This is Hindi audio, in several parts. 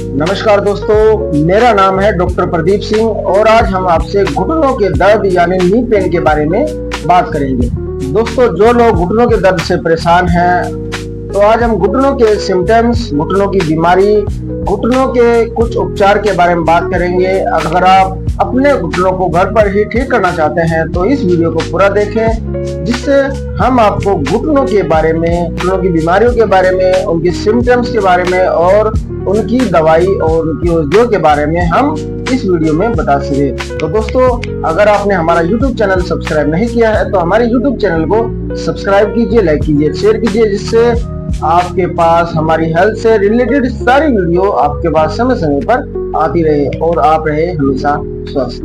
नमस्कार दोस्तों, मेरा नाम है डॉक्टर प्रदीप सिंह और आज हम आपसे घुटनों के दर्द यानी नी पेन के बारे में बात करेंगे। दोस्तों, जो लोग घुटनों के दर्द से परेशान हैं, तो आज हम घुटनों के सिम्टम्स, घुटनों की बीमारी, घुटनों के कुछ उपचार के बारे में बात करेंगे। अगर आप अपने घुटनों को घर पर ही ठीक करना चाहते हैं तो इस वीडियो को पूरा देखें, जिससे हम आपको घुटनों के बारे में, घुटनों की बीमारियों के बारे में, उनकी सिम्टम्स के बारे में और उनकी दवाई और उनकी औषधियों के बारे में हम इस वीडियो में बता सके। तो दोस्तों, अगर आपने हमारा YouTube चैनल सब्सक्राइब नहीं किया है तो हमारे YouTube चैनल को सब्सक्राइब कीजिए, लाइक कीजिए, शेयर कीजिए, जिससे आपके पास हमारी हेल्थ से रिलेटेड सारी वीडियो आपके पास समय समय पर आती रहे और आप रहे हमेशा स्वस्थ।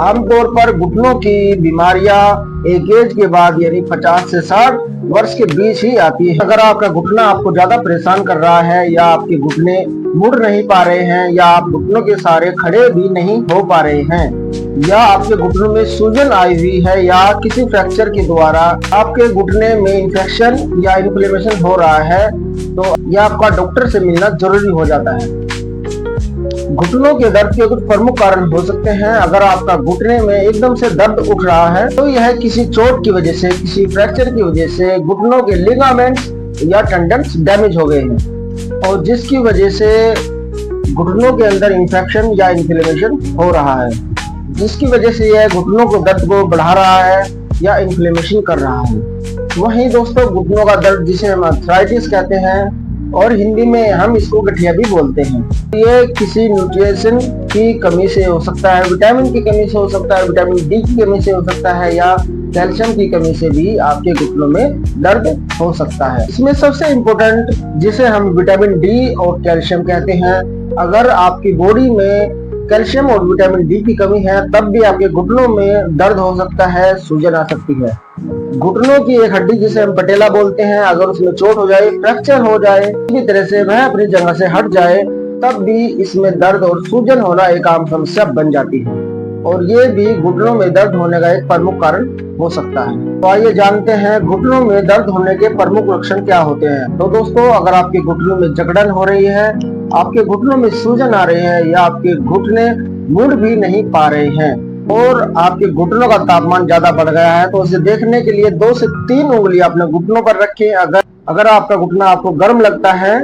आमतौर पर घुटनों की बीमारियां एक एज के बाद यानी 50 से 60 वर्ष के बीच ही आती है। अगर आपका घुटना आपको ज्यादा परेशान कर रहा है या आपके घुटने मुड़ नहीं पा रहे हैं या आप घुटनों के सहारे खड़े भी नहीं हो पा रहे हैं या आपके घुटनों में सूजन आई हुई है या किसी फ्रैक्चर के द्वारा आपके घुटने में इंफेक्शन या इन्फ्लेमेशन हो रहा है, तो यह आपका डॉक्टर से मिलना जरूरी हो जाता है। घुटनों के दर्द के कुछ प्रमुख कारण हो सकते हैं। अगर आपका घुटने में एकदम से दर्द उठ रहा है तो यह किसी चोट की वजह से, किसी फ्रैक्चर की वजह से घुटनों के लिगामेंट्स या टेंडन्स डैमेज हो गए हैं और जिसकी वजह से घुटनों के अंदर इंफेक्शन या इन्फ्लेमेशन हो रहा है, जिसकी वजह से यह घुटनों को दर्द को बढ़ा रहा है या इन्फ्लेमेशन कर रहा है। वहीं दोस्तों, घुटनों का दर्द जिसे हम आर्थराइटिस कहते हैं और हिंदी में हम इसको गठिया भी बोलते हैं, ये किसी न्यूट्रिशन की कमी से हो सकता है, विटामिन की कमी से हो सकता है, विटामिन डी की कमी से हो सकता है या कैल्शियम की कमी से भी आपके घुटनों में दर्द हो सकता है। इसमें सबसे इम्पोर्टेंट जिसे हम विटामिन डी और कैल्शियम कहते हैं, अगर आपकी बॉडी में कैल्शियम और विटामिन डी की कमी है तब भी आपके घुटनों में दर्द हो सकता है, सूजन आ सकती है। घुटनों की एक हड्डी जिसे हम पटेला बोलते हैं, अगर उसमें चोट हो जाए, फ्रैक्चर हो जाए, किसी तरह से वह अपनी जगह से हट जाए, तब भी इसमें दर्द और सूजन होना एक आम समस्या बन जाती है और ये भी घुटनों में दर्द होने का एक प्रमुख कारण हो सकता है। तो आइए जानते हैं घुटनों में दर्द होने के प्रमुख लक्षण क्या होते हैं। तो दोस्तों, अगर आपके घुटनों में जकड़न हो रही है, आपके घुटनों में सूजन आ रही है या आपके घुटने मुड़ भी नहीं पा रहे हैं और आपके घुटनों का तापमान ज्यादा बढ़ गया है, तो उसे देखने के लिए 2 से 3 उंगली अपने घुटनों पर रखें। अगर आपका घुटना आपको गर्म लगता है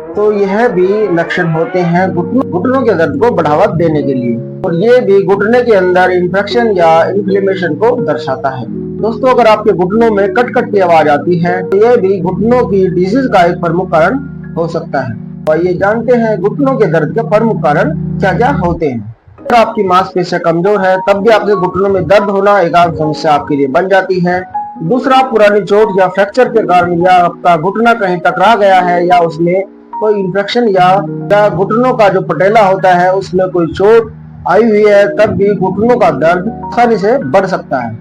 तो यह भी लक्षण होते हैं घुटनों के दर्द को बढ़ावा देने के लिए और ये भी घुटने के अंदर इन्फेक्शन या इन्फ्लेमेशन को दर्शाता है। दोस्तों, अगर आपके घुटनों में कट कट की आवाज आती है तो यह भी घुटनों की डिजीज का एक प्रमुख कारण हो सकता है। तो आइए जानते हैं घुटनों के दर्द के प्रमुख कारण क्या क्या होते हैं। अगर आपकी मांसपेशियां कमजोर है तब भी आपके घुटनों में दर्द होना एक आम समस्या आपके लिए बन जाती है। दूसरा, पुरानी चोट या फ्रैक्चर के कारण या आपका घुटना कहीं टकरा गया है या उसमें कोई इन्फेक्शन या घुटनों का जो पटेला होता है उसमें कोई चोट आई हुई है, तब भी घुटनों का दर्द आसानी से बढ़ सकता है।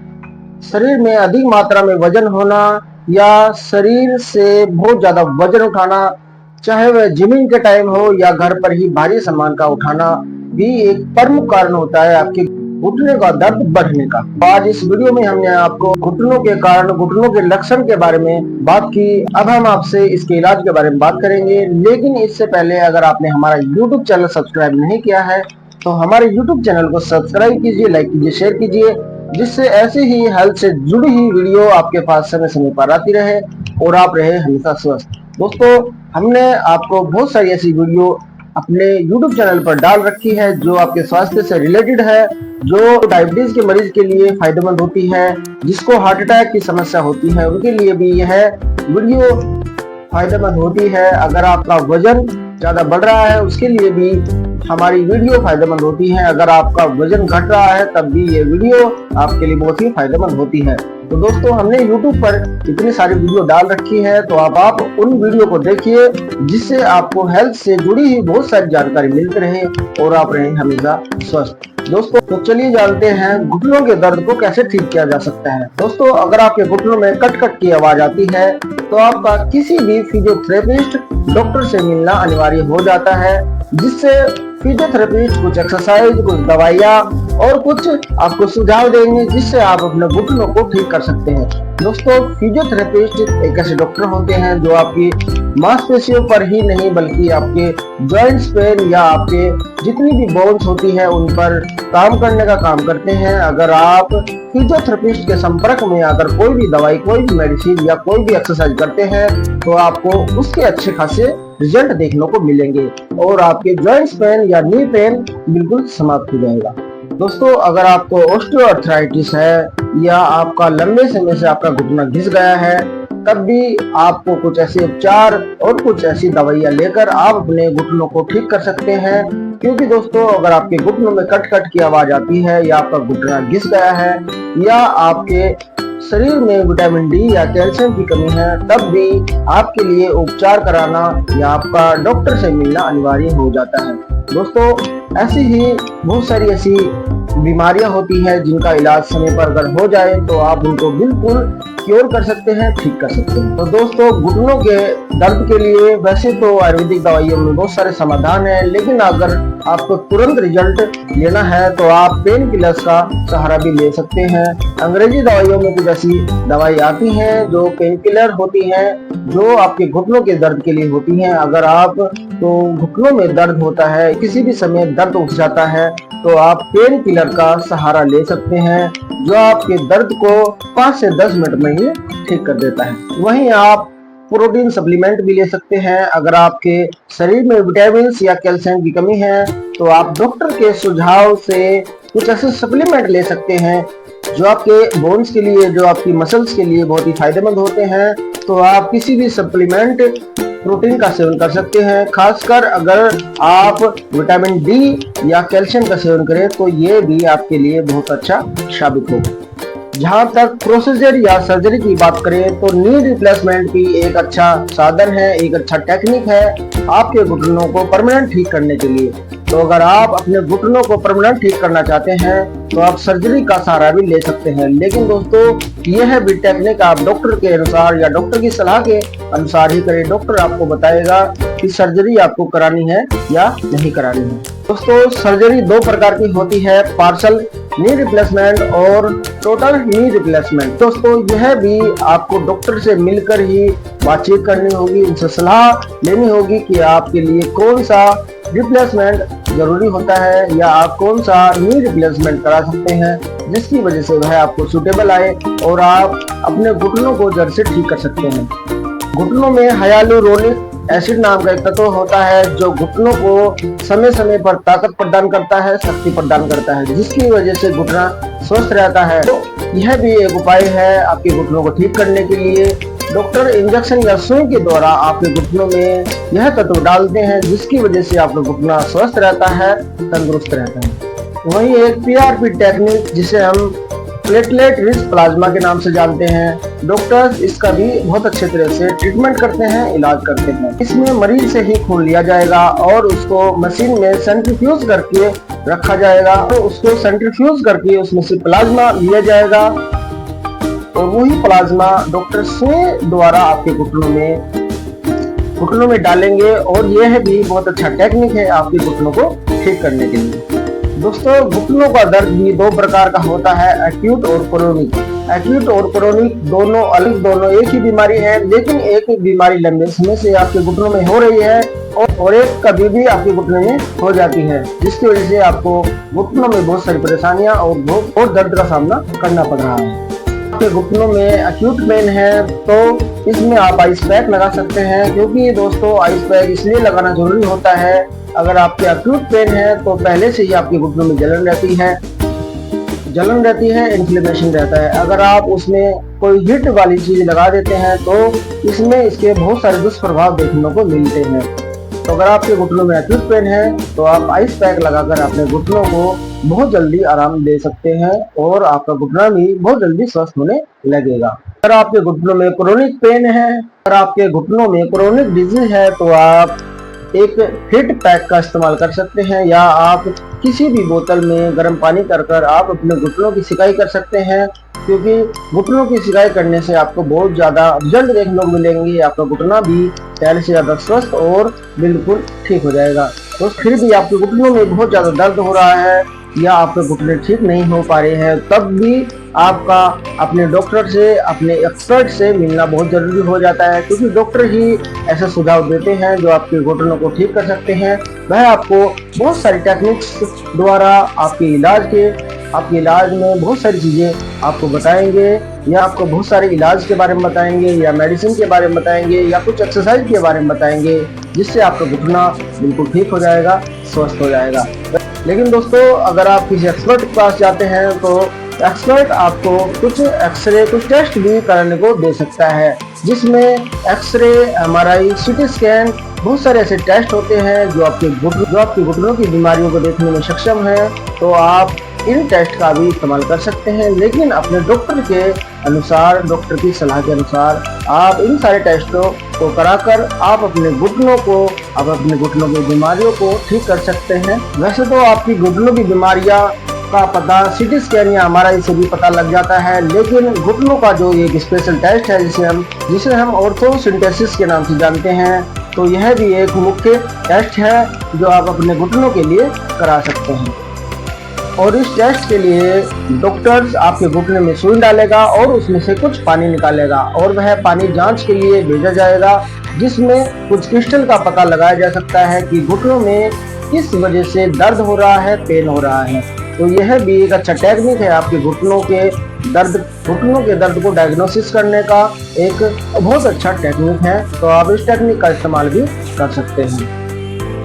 शरीर में अधिक मात्रा में वजन होना या शरीर से बहुत ज्यादा वजन उठाना, चाहे वह जिमिंग के टाइम हो या घर पर ही भारी सामान का उठाना, भी एक प्रमुख कारण होता है आपके घुटने का दर्द बढ़ने का। आज इस वीडियो में हमने आपको घुटनों के कारण, घुटनों के लक्षण के बारे में बात की। अब हम आपसे इसके इलाज के बारे में बात करेंगे, लेकिन इससे पहले अगर आपने हमारा YouTube चैनल सब्सक्राइब नहीं किया है तो हमारे YouTube चैनल को सब्सक्राइब कीजिए, लाइक कीजिए, शेयर कीजिए, जिससे ऐसे ही हेल्थ से जुड़ी हुई वीडियो आपके पास समय समय पर आती रहे और आप रहे हमेशा स्वस्थ। दोस्तों, हमने आपको बहुत सारी ऐसी वीडियो अपने YouTube चैनल पर डाल रखी है जो आपके स्वास्थ्य से रिलेटेड है, जो डायबिटीज के मरीज के लिए फायदेमंद होती है, जिसको हार्ट अटैक की समस्या होती है उनके लिए भी यह वीडियो फायदेमंद होती है। अगर आपका वजन ज्यादा बढ़ रहा है उसके लिए भी हमारी वीडियो फायदेमंद होती है। अगर आपका वजन घट रहा है तब भी ये वीडियो आपके लिए बहुत ही फायदेमंद होती है। तो दोस्तों, हमने YouTube पर इतनी सारी वीडियो डाल रखी है, तो आप उन वीडियो को देखिए जिससे आपको हेल्थ से जुड़ी हुई बहुत सारी जानकारी मिलती रहे और आप रहे हमेशा स्वस्थ। दोस्तों, तो चलिए जानते हैं घुटनों के दर्द को कैसे ठीक किया जा सकता है। दोस्तों, अगर आपके घुटनों में कट कट की आवाज आती है तो आपका किसी भी फिजियोथेरेपिस्ट डॉक्टर से मिलना अनिवार्य हो जाता है, जिससे फिजियोथेरेपिस्ट कुछ एक्सरसाइज, कुछ दवाइयाँ और कुछ आपको सुझाव देंगे जिससे आप अपने घुटनों को ठीक कर सकते हैं। दोस्तों, फिजियोथेरेपिस्ट एक ऐसे डॉक्टर होते हैं जो आपकी मांसपेशियों पर ही नहीं बल्कि आपके जॉइंट्स पेन या आपके जितनी भी बोन्स होती है उन पर काम करने का काम करते हैं। अगर आप फिजियोथेरेपिस्ट के संपर्क में अगर कोई भी दवाई, कोई भी मेडिसिन या कोई भी एक्सरसाइज करते हैं तो आपको उसके अच्छे खासे रिजल्ट देखने को मिलेंगे और आपके जॉइंट्स पेन या नी पेन बिल्कुल समाप्त हो जाएगा। दोस्तों, अगर आपको ऑस्टियोआर्थराइटिस है या आपका लंबे समय से आपका घुटना घिस गया है, तब भी आपको कुछ ऐसे उपचार और कुछ ऐसी दवाइयां लेकर आप अपने घुटनों को ठीक कर सकते हैं। क्योंकि दोस्तों, अगर आपके घुटनों में कट कट की आवाज आती है या आपका घुटना घिस गया है या आपके शरीर में विटामिन डी या कैल्शियम की कमी है, तब भी आपके लिए उपचार कराना या आपका डॉक्टर से मिलना अनिवार्य हो जाता है। दोस्तों, ऐसी ही बहुत सारी ऐसी बीमारियां होती हैं जिनका इलाज समय पर अगर हो जाए तो आप उनको बिल्कुल क्योर कर सकते हैं, ठीक कर सकते हैं। तो दोस्तों, घुटनों के दर्द के लिए वैसे तो आयुर्वेदिक दवाइयों में बहुत सारे समाधान हैं, लेकिन अगर आपको तुरंत रिजल्ट लेना है तो आप पेन किलर्स का सहारा भी ले सकते हैं। अंग्रेजी दवाइयों में कुछ ऐसी दवाई आती हैं जो पेन किलर होती हैं, जो आपके घुटनों के दर्द के लिए होती हैं। अगर आप तो घुटनों में दर्द होता है, किसी भी समय दर्द उठ जाता है, तो आप पेन किलर का सहारा ले सकते हैं जो आपके दर्द को 5 से 10 मिनट में ही ठीक कर देता है। वहीं आप प्रोटीन सप्लीमेंट भी ले सकते हैं। अगर आपके शरीर में विटामिन या कैल्शियम की कमी है तो आप डॉक्टर के सुझाव से कुछ ऐसे सप्लीमेंट ले सकते हैं जो आपके बोन्स के लिए, जो आपकी मसल्स के लिए बहुत ही फायदेमंद होते हैं। तो आप किसी भी सप्लीमेंट प्रोटीन का सेवन कर सकते हैं। खासकर अगर आप विटामिन डी या कैल्शियम का सेवन करें तो ये भी आपके लिए बहुत अच्छा साबित होगा। जहां तक प्रोसीजर या सर्जरी की बात करें तो नी रिप्लेसमेंट भी एक अच्छा साधन है, एक अच्छा टेक्निक है आपके घुटनों को परमानेंट ठीक करने के लिए। तो अगर आप अपने घुटनों को परमानेंट ठीक करना चाहते हैं तो आप सर्जरी का सहारा भी ले सकते हैं। लेकिन दोस्तों, यह भी टेक्निक आप डॉक्टर के अनुसार या डॉक्टर की सलाह के अनुसार ही करें। डॉक्टर आपको बताएगा कि सर्जरी आपको करानी है या नहीं करानी है। दोस्तों, सर्जरी दो प्रकार की होती है, पार्शियल नी रिप्लेसमेंट और टोटल नी रिप्लेसमेंट। दोस्तों, यह भी आपको डॉक्टर से मिलकर ही बातचीत करनी होगी, उनसे सलाह लेनी होगी कि आपके लिए कौन सा रिप्लेसमेंट जरूरी होता है या आप कौन सा नी रिप्लेसमेंट करा सकते हैं जिसकी वजह से वह आपको सूटेबल आए और आप अपने घुटनों को जड़ से ठीक कर सकते हैं। घुटनों में हाइलुरोनिक एसिड नाम का एक तत्व होता है जो घुटनों को समय समय पर ताकत प्रदान करता है, शक्ति प्रदान करता है, जिसकी वजह से घुटना स्वस्थ रहता है। तो यह भी एक उपाय है आपके घुटनों को ठीक करने के लिए। डॉक्टर इंजेक्शन या सुई के द्वारा आपके घुटनों में यह तत्व डालते हैं जिसकी वजह से आपका घुटना स्वस्थ रहता है, तंदुरुस्त रहता है। वहीं एक पीआरपी टेक्निक जिसे हम प्लेटलेट रिच प्लाज्मा के नाम से जानते हैं, डॉक्टर्स इसका भी बहुत अच्छे तरह से ट्रीटमेंट करते हैं, इलाज करते हैं। इसमें मरीज से ही खून लिया जाएगा और उसको मशीन में सेंट्रीफ्यूज करके रखा जाएगा, तो उसको सेंट्रीफ्यूज करके उसमें से प्लाज्मा लिया जाएगा और वही प्लाज्मा डॉक्टर सुई द्वारा आपके घुटनों में डालेंगे और यह भी बहुत अच्छा टेक्निक है आपके घुटनों को ठीक करने के लिए। दोस्तों, घुटनों का दर्द भी दो प्रकार का होता है, एक्यूट और क्रोनिक। एक्यूट और क्रोनिक दोनों एक ही बीमारी है, लेकिन एक बीमारी लंबे समय से आपके घुटनों में हो रही है और एक कभी भी आपके घुटनों में हो जाती है, जिसकी वजह से आपको घुटनों में बहुत सारी परेशानियां और बहुत दर्द का सामना करना पड़ रहा है। आपके घुटनों में एक्यूट पेन है तो इसमें आप आइस पैक लगा सकते हैं, क्योंकि दोस्तों आइस पैक इसलिए लगाना जरूरी होता है, अगर आपके एक्यूट पेन है तो पहले से ही आपके घुटनों में जलन रहती है, इन्फ्लेमेशन रहता है। अगर आप उसमें कोई हीट वाली चीज लगा देते हैं तो इसमें इसके बहुत सारे दुष्प्रभाव देखने को मिलते हैं। तो अगर आपके घुटनों में एक्यूट पेन है तो आप आइस पैक लगाकर अपने घुटनों को बहुत जल्दी आराम दे सकते हैं और आपका घुटना भी बहुत जल्दी स्वस्थ होने लगेगा। अगर आपके घुटनों में क्रोनिक पेन है, अगर आपके घुटनों में क्रोनिक डिजीज है तो आप एक हीट पैक का इस्तेमाल कर सकते हैं या आप किसी भी बोतल में गर्म पानी कर आप अपने घुटनों की सिकाई कर सकते हैं, क्योंकि घुटनों की सिकाई करने से आपको बहुत ज्यादा रिजल्ट देखने को मिलेंगे। आपका घुटना भी पहले से ज्यादा स्वस्थ और बिल्कुल ठीक हो जाएगा। तो फिर भी आपके घुटनों में बहुत ज्यादा दर्द हो रहा है या आपके घुटने ठीक नहीं हो पा रहे हैं, तब भी आपका अपने डॉक्टर से, अपने एक्सपर्ट से मिलना बहुत ज़रूरी हो जाता है, क्योंकि डॉक्टर ही ऐसे सुझाव देते हैं जो आपके घुटनों को ठीक कर सकते हैं। वह आपको बहुत सारी टेक्निक्स द्वारा आपके इलाज में बहुत सारी चीज़ें आपको बताएंगे, या आपको बहुत सारे इलाज के बारे में बताएंगे, या मेडिसिन के बारे में बताएंगे, या कुछ एक्सरसाइज के बारे में बताएंगे, जिससे आपका घुटना बिल्कुल ठीक हो जाएगा, स्वस्थ हो जाएगा। लेकिन दोस्तों, अगर आप किसी एक्सपर्ट के पास जाते हैं तो एक्सपर्ट आपको कुछ एक्सरे, कुछ टेस्ट भी कराने को दे सकता है, जिसमें एक्सरे, MRI, CT स्कैन, बहुत सारे ऐसे टेस्ट होते हैं जो आपके घुटनों की बीमारियों को देखने में सक्षम है। तो आप इन टेस्ट का भी इस्तेमाल कर सकते हैं, लेकिन अपने डॉक्टर के अनुसार, डॉक्टर की सलाह के अनुसार आप इन सारे टेस्टों को कराकर आप अपने घुटनों की बीमारियों को ठीक कर सकते हैं। वैसे तो आपकी घुटनों की बीमारियां का पता CT स्कैन या MRI से भी पता लग जाता है, लेकिन घुटनों का जो एक स्पेशल टेस्ट है जिसे हम ऑर्थोसिंथेसिस के नाम से जानते हैं, तो यह भी एक मुख्य टेस्ट है जो आप अपने घुटनों के लिए करा सकते हैं। और इस टेस्ट के लिए डॉक्टर्स आपके घुटने में सुई डालेगा और उसमें से कुछ पानी निकालेगा, और वह पानी जांच के लिए भेजा जाएगा, जिसमें कुछ क्रिस्टल का पता लगाया जा सकता है कि घुटनों में किस वजह से दर्द हो रहा है, पेन हो रहा है। तो यह भी एक अच्छा टेक्निक है आपके घुटनों के दर्द को डायग्नोसिस करने का एक बहुत अच्छा टेक्निक है। तो आप इस टेक्निक का इस्तेमाल भी कर सकते हैं।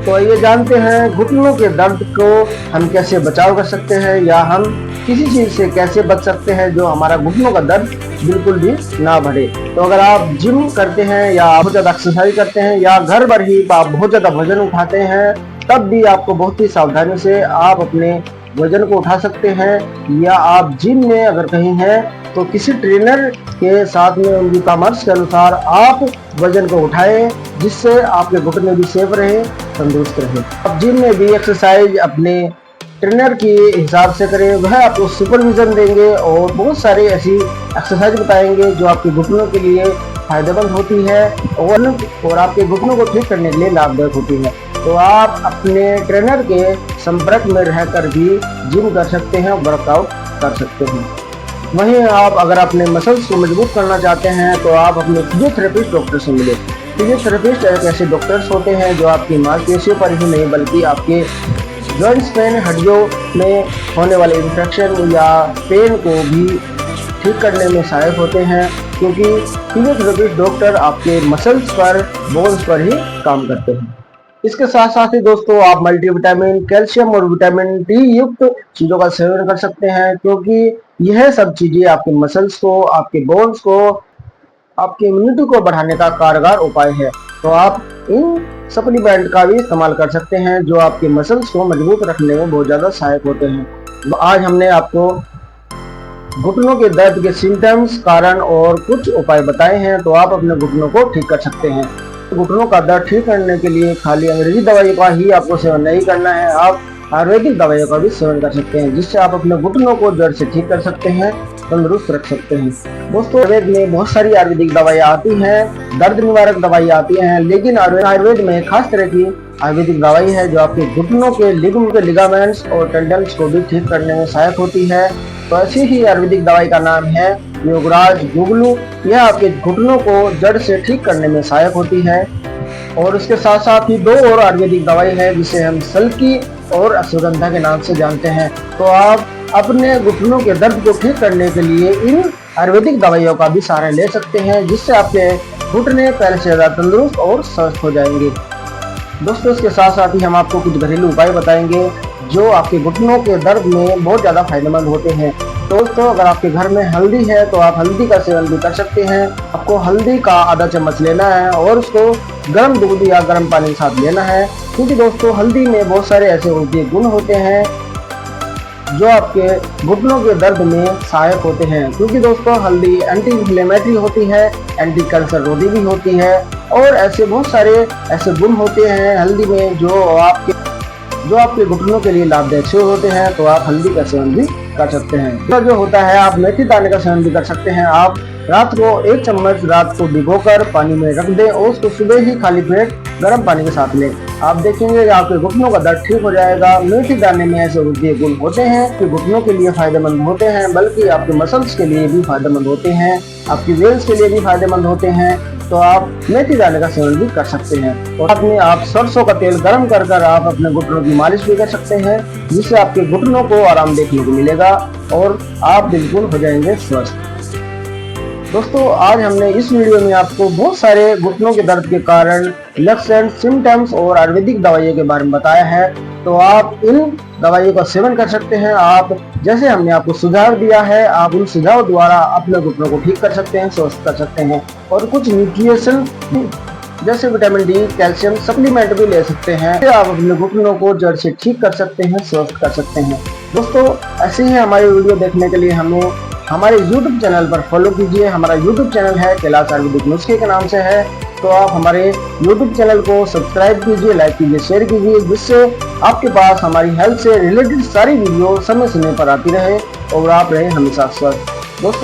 तो ये जानते हैं घुटनों के दर्द को हम कैसे बचाव कर सकते हैं, या हम किसी चीज़ से कैसे बच सकते हैं जो हमारा घुटनों का दर्द बिल्कुल भी ना बढ़े। तो अगर आप जिम करते हैं, या बहुत ज़्यादा एक्सरसाइज करते हैं, या घर पर ही आप बहुत ज़्यादा वजन उठाते हैं, तब भी आपको बहुत ही सावधानी से आप अपने वजन को उठा सकते हैं। या आप जिम में अगर कहीं हैं तो किसी ट्रेनर के साथ में उनकी परामर्श के अनुसार आप वजन को उठाएं, जिससे आपके घुटने भी सेफ रहे, तंदुरुस्त रहे। आप जिम में भी एक्सरसाइज अपने ट्रेनर के हिसाब से करें, वह आपको सुपरविजन देंगे और बहुत सारी ऐसी एक्सरसाइज बताएंगे जो आपके घुटनों के लिए फायदेमंद होती है और आपके घुटनों को ठीक करने के लिए लाभदायक होती है। तो आप अपने ट्रेनर के संपर्क में रहकर भी जिम कर सकते हैं, वर्कआउट कर सकते हैं। वहीं आप अगर अपने मसल्स को मजबूत करना चाहते हैं तो आप अपने फिजियोथेरेपिस्ट डॉक्टर से मिले। फिजियोथेरेपिस्ट एक ऐसे डॉक्टर्स होते हैं जो आपकी मांसपेशियों पर ही नहीं बल्कि आपके जॉइंट्स पेन, हड्डियों में होने वाले इन्फेक्शन या पेन को भी ठीक करने में सहायक होते हैं, क्योंकि फिजियोथेरेपिस्ट डॉक्टर आपके मसल्स पर, बोन्स पर ही काम करते हैं। इसके साथ साथ ही दोस्तों, आप मल्टीविटामिन, कैल्शियम और विटामिन D युक्त चीज़ों का सेवन कर सकते हैं, क्योंकि यह सब चीज़ें आपके मसल्स को, आपके बोन्स को, आपकी इम्यूनिटी को बढ़ाने का कारगर उपाय है। तो आप इन सप्लीमेंट का भी इस्तेमाल कर सकते हैं जो आपके मसल्स को मजबूत रखने में बहुत ज़्यादा सहायक होते हैं। आज हमने आपको घुटनों के दर्द के सिम्टम्स, कारण और कुछ उपाय बताए हैं, तो आप अपने घुटनों को ठीक कर सकते हैं। घुटनों का दर्द ठीक करने के लिए खाली अंग्रेजी दवाई का ही आपको सेवन नहीं करना है, आप आयुर्वेदिक दवाइयों का भी सेवन कर सकते हैं, जिससे आप अपने घुटनों को जड़ से ठीक कर सकते हैं, तंदुरुस्त रख सकते हैं। दोस्तों, आयुर्वेद में बहुत सारी आयुर्वेदिक दवाइयाँ आती हैं, दर्द निवारक दवाइयाँ आती हैं, लेकिन आयुर्वेद में खास तरह की आयुर्वेदिक दवाई है जो आपके घुटनों के लिगामेंट्स और टेंडन्स को भी ठीक करने में सहायक होती है। तो ऐसी ही आयुर्वेदिक दवाई का नाम है योगराज गुगलू। यह आपके घुटनों को जड़ से ठीक करने में सहायक होती है। और उसके साथ साथ ही दो और आयुर्वेदिक दवाई है जिसे हम सल्की और अश्वगंधा के नाम से जानते हैं। तो आप अपने घुटनों के दर्द को ठीक करने के लिए इन आयुर्वेदिक दवाइयों का भी सहारा ले सकते हैं, जिससे आपके घुटने पहले से ज़्यादा तंदुरुस्त और स्वस्थ हो जाएंगे। दोस्तों, इसके साथ साथ ही हम आपको कुछ घरेलू उपाय बताएंगे जो आपके घुटनों के दर्द में बहुत ज़्यादा फायदेमंद होते हैं। दोस्तों, अगर आपके घर में हल्दी है तो आप हल्दी का सेवन भी कर सकते हैं। आपको हल्दी का आधा चम्मच लेना है और उसको गर्म दूध या गर्म पानी के साथ लेना है, क्योंकि दोस्तों हल्दी में बहुत सारे ऐसे औषधीय गुण होते हैं जो आपके घुटनों के दर्द में सहायक होते हैं। क्योंकि दोस्तों हल्दी एंटी इन्फ्लेमेटरी होती है, एंटी कैंसर रोधी भी होती है, और ऐसे बहुत सारे ऐसे गुण होते हैं हल्दी में जो आपके घुटनों के लिए लाभदायक होते हैं। तो आप हल्दी का सेवन भी कर सकते हैं। तो जो होता है, आप मेथी दाने का सेवन भी कर सकते हैं। आप रात को 1 चम्मच रात को भिगोकर पानी में रख दें और उसको सुबह ही खाली पेट गर्म पानी के साथ लें। आप देखेंगे कि आपके घुटनों का दर्द ठीक हो जाएगा। मेथी दाने में ऐसे औषधीय गुण होते हैं कि घुटनों के लिए फायदेमंद होते हैं, बल्कि आपके मसल्स के लिए भी फायदेमंद होते हैं, आपकी वेल्स के लिए भी फायदेमंद होते हैं। तो आप मेथी दाने का सेवन भी कर सकते हैं और साथ में आप सरसों का तेल गर्म कर आप अपने घुटनों की मालिश भी कर सकते हैं, जिससे आपके घुटनों को आराम देखने को मिलेगा और आप बिल्कुल हो जाएंगे स्वस्थ। दोस्तों, आज हमने इस वीडियो में आपको बहुत सारे घुटनों के दर्द के कारण, लक्षण, सिम्टम्स और आयुर्वेदिक दवाइयों के बारे में बताया है। तो आप इन दवाइयों का सेवन कर सकते हैं। आप जैसे हमने आपको सुझाव दिया है, आप उन सुझाव द्वारा अपने घुटनों को ठीक कर सकते हैं, स्वस्थ कर सकते हैं। और कुछ न्यूट्रिशन जैसे विटामिन डी, कैल्शियम सप्लीमेंट भी ले सकते हैं। आप अपने घुटनों को जड़ से ठीक कर सकते हैं, स्वस्थ कर सकते हैं। दोस्तों, ऐसे ही हमारी वीडियो देखने के लिए हमें हमारे YouTube चैनल पर फॉलो कीजिए। हमारा YouTube चैनल है कैलाश आयुर्वेदिक नुस्खे के नाम से है। तो आप हमारे YouTube चैनल को सब्सक्राइब कीजिए, लाइक कीजिए, शेयर कीजिए, जिससे आपके पास हमारी हेल्थ से रिलेटेड सारी वीडियो समय समय पर आती रहे और आप रहे हमेशा स्वस्थ।